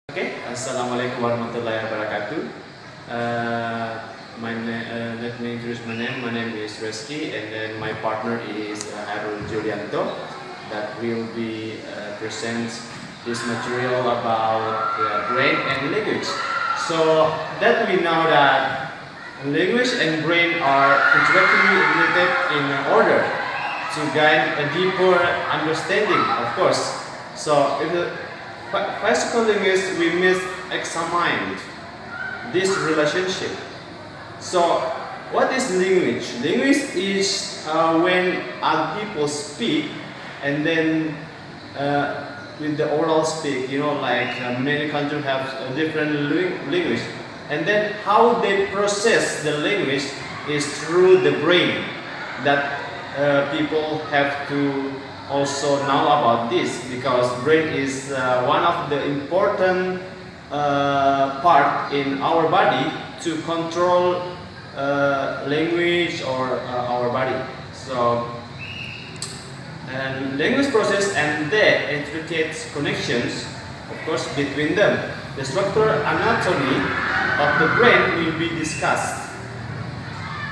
Okay, Assalamualaikum warahmatullahi wabarakatuh. Let me introduce my name. My name is Reski, and then my partner is Haerul that will be present this material about brain and language. So that we know that language and brain are intricately related in order to gain a deeper understanding, of course. So if psycholinguists, we must examine this relationship. So, what is language? Language is when other people speak, and then with the oral speak. Like many countries have a different language, and then how they process the language is through the brain. That people have to also know about this, because brain is one of the important part in our body to control language or our body. So, and language process and the intricate connections, of course, between them. The structural anatomy of the brain will be discussed.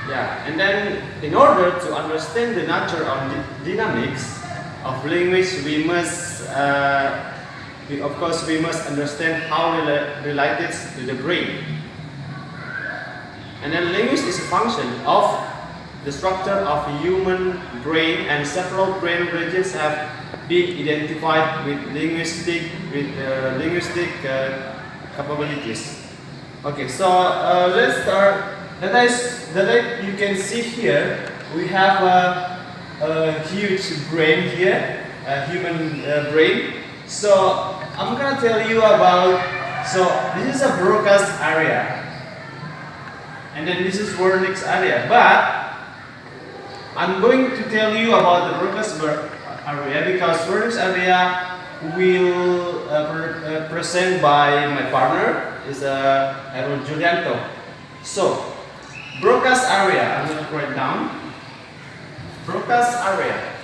Yeah, and then in order to understand the nature of the dynamics of language, we must understand how related to the brain. And then language is a function of the structure of a human brain, and several brain regions have been identified with linguistic capabilities. Okay, so let's start. That you can see here, we have a huge brain here, a human brain. So I'm gonna tell you about. So this is a Broca's area, and then this is Wernicke's area. But I'm going to tell you about the Broca's area because Wernicke's area will present by my partner is Haerul. So Broca's area, I'm going to write down. Broca's area.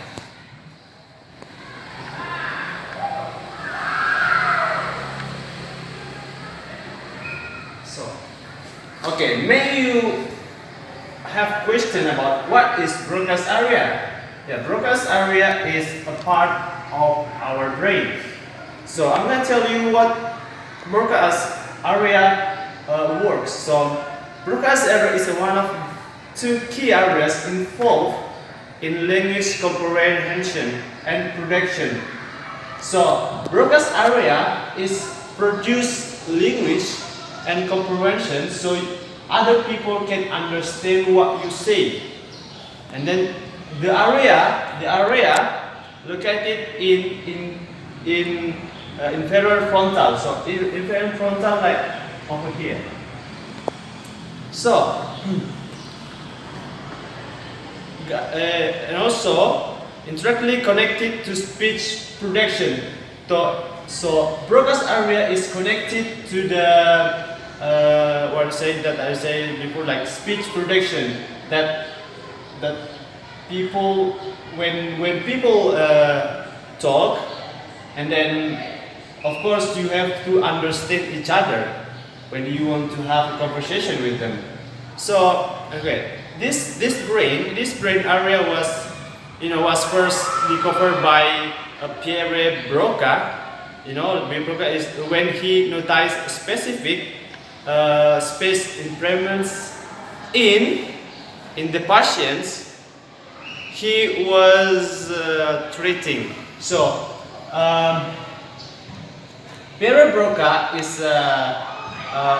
So, okay, may you have question about what is Broca's area? Yeah, Broca's area is a part of our brain. So I'm going to tell you what Broca's area works. So Broca's area is one of two key areas involved in language comprehension and production. So Broca's area is produce language and comprehension, so other people can understand what you say. And then the area located in inferior frontal. So inferior frontal, like over here. So, and also indirectly connected to speech production. So Broca's area is connected to the what I said before, like speech production. That people when people talk, and then of course you have to understand each other when you want to have a conversation with them. So, okay, this brain area was first discovered by Pierre Broca. Pierre Broca is when he noticed specific space impairments in the patients he was treating. So, Pierre Broca is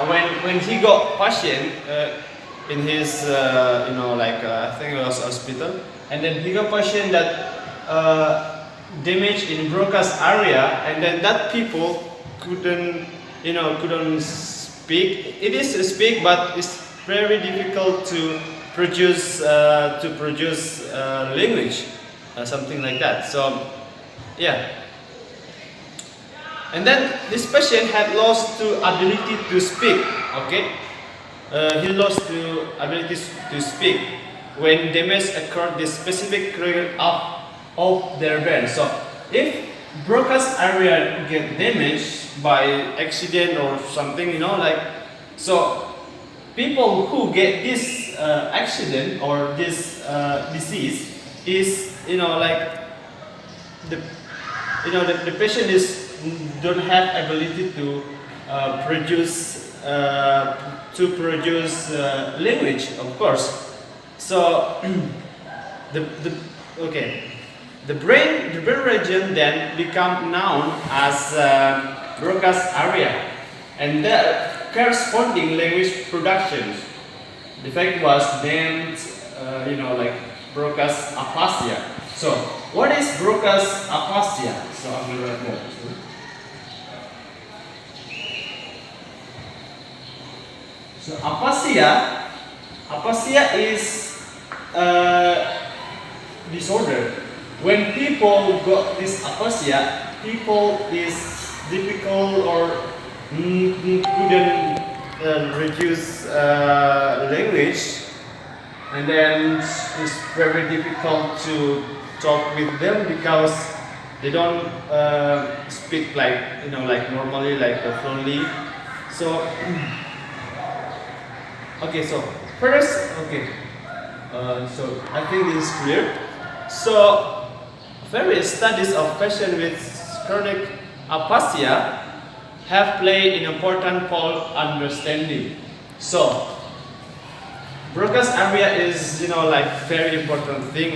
when he got patient in his I think it was hospital, and then he got patient that damage in Broca's area, and then that people couldn't speak. It is to speak, but it's very difficult to produce language, something like that. So yeah. And then this patient had lost the ability to speak. Okay, he lost the ability to speak when damage occurred the specific region of their brain. So if broadcast area get damaged by accident or something, so people who get this accident or this disease is, the the patient is don't have ability to produce language, of course. So the okay, the brain region then become known as broadcast area, and the corresponding language productions. The fact was named, broadcast aphasia. So, what is broadcast aphasia? So, I will write more. So, aphasia is disorder. When people got this aphasia, people is difficult or couldn't reduce language, and then it's very difficult to talk with them because they don't speak like normally, like fluently. So okay, so first, so I think this is clear. So various studies of patients with chronic aphasia have played an important role in understanding. So broadcast area is very important thing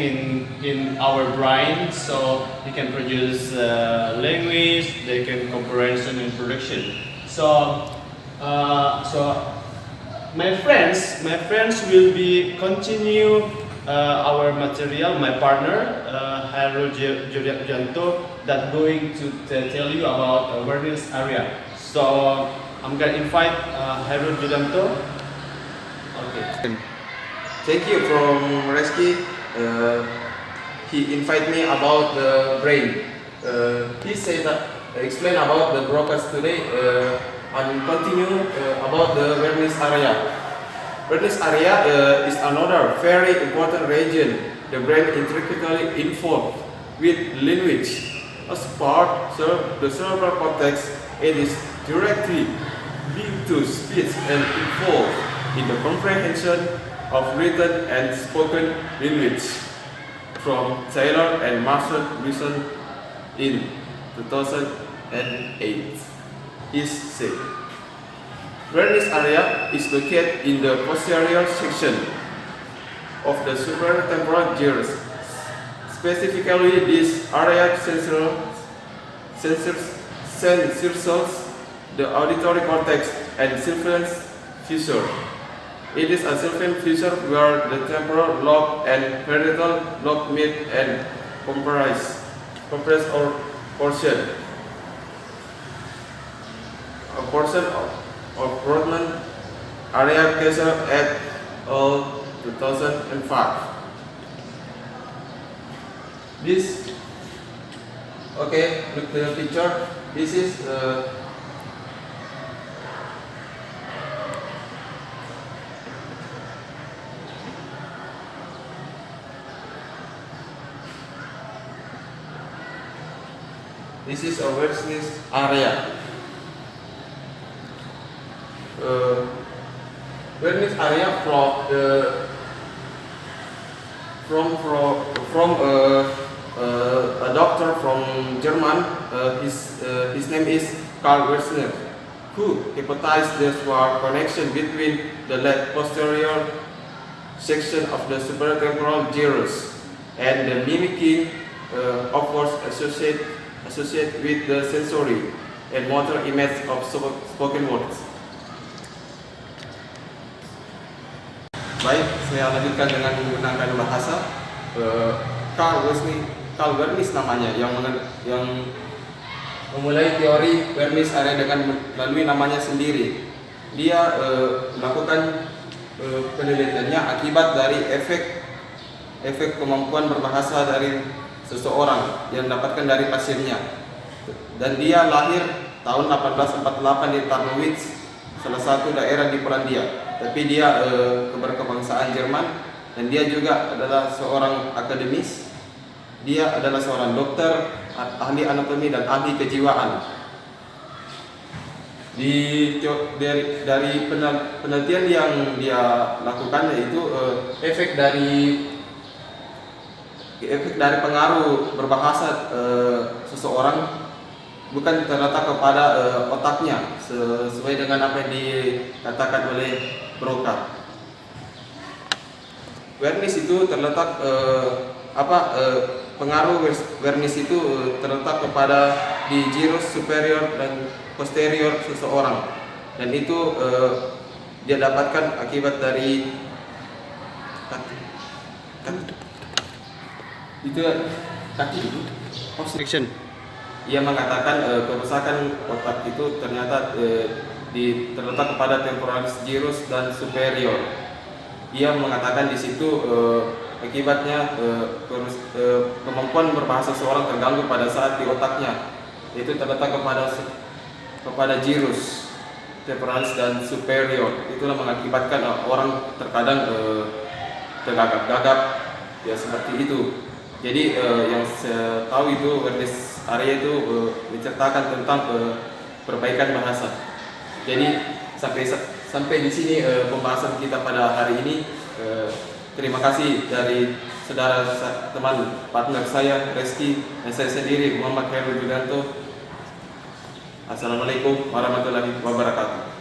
in our brain. So they can produce language, they can comprehension and production. So my friends will be continue our material. My partner Haerul that going to tell you about awareness area. So I'm gonna invite Haerul. Okay. Thank you from Reski. He invited me about the brain. He said that explain about the broadcast today and continue about the awareness area. Awareness area is another very important region. The brain intricately involved with language. As part of the cerebral cortex, it is directly linked to speech and involved in the comprehension of written and spoken language. From Taylor and Marshall Wilson in 2008 is said. Awareness area is located in the posterior section of the supratemporal gyrus. Specifically, this area censors the auditory cortex and sylvian fissure. It is a sylvian fissure where the temporal lobe and parietal lobe meet and compress or portion. A portion of Rodman area Kaiser et al. 2005. This, okay, look the picture. This is this is awareness area. Awareness area from a doctor from German. His name is Carl Wessner, who hypothesized there was connection between the left posterior section of the supratemporal gyrus and the mimicking of words associated with the sensory and motor image of spoken words. Baik, saya lanjutkan dengan menggunakan bahasa. Carl Wernis namanya yang memulai teori awareness area dengan melalui namanya sendiri. Dia melakukan penelitiannya akibat dari efek kemampuan berbahasa dari seseorang yang didapatkan dari pasiennya. Dan dia lahir tahun 1848 di Tarnowitz, salah satu daerah di Polandia. Tapi dia berkebangsaan Jerman dan dia juga adalah seorang akademis. Dia adalah seorang dokter ahli anatomi dan ahli kejiwaan. Dari penelitian yang dia lakukan yaitu efek dari pengaruh berbahasa seseorang bukan terletak kepada otaknya sesuai dengan apa yang dikatakan oleh Broca. Awareness itu terletak pengaruh awareness itu terletak kepada di gyrus superior dan posterior seseorang, dan itu dia dapatkan akibat dari kaki obstruction. Ia mengatakan kerusakan otak itu ternyata terletak kepada temporalis gyrus dan superior. Ia mengatakan di situ akibatnya kemampuan berbahasa seseorang terganggu pada saat di otaknya, itu terletak kepada gyrus, temporalis dan superior. Itulah mengakibatkan orang terkadang tergagap-gagap, ya seperti itu. Jadi yang saya tahu itu awareness area itu menceritakan tentang perbaikan bahasa. Jadi sampai di sini pembahasan kita pada hari ini. Terima kasih dari saudara teman partner saya Reski dan saya sendiri Muhammad Haerul. Assalamualaikum warahmatullahi wabarakatuh.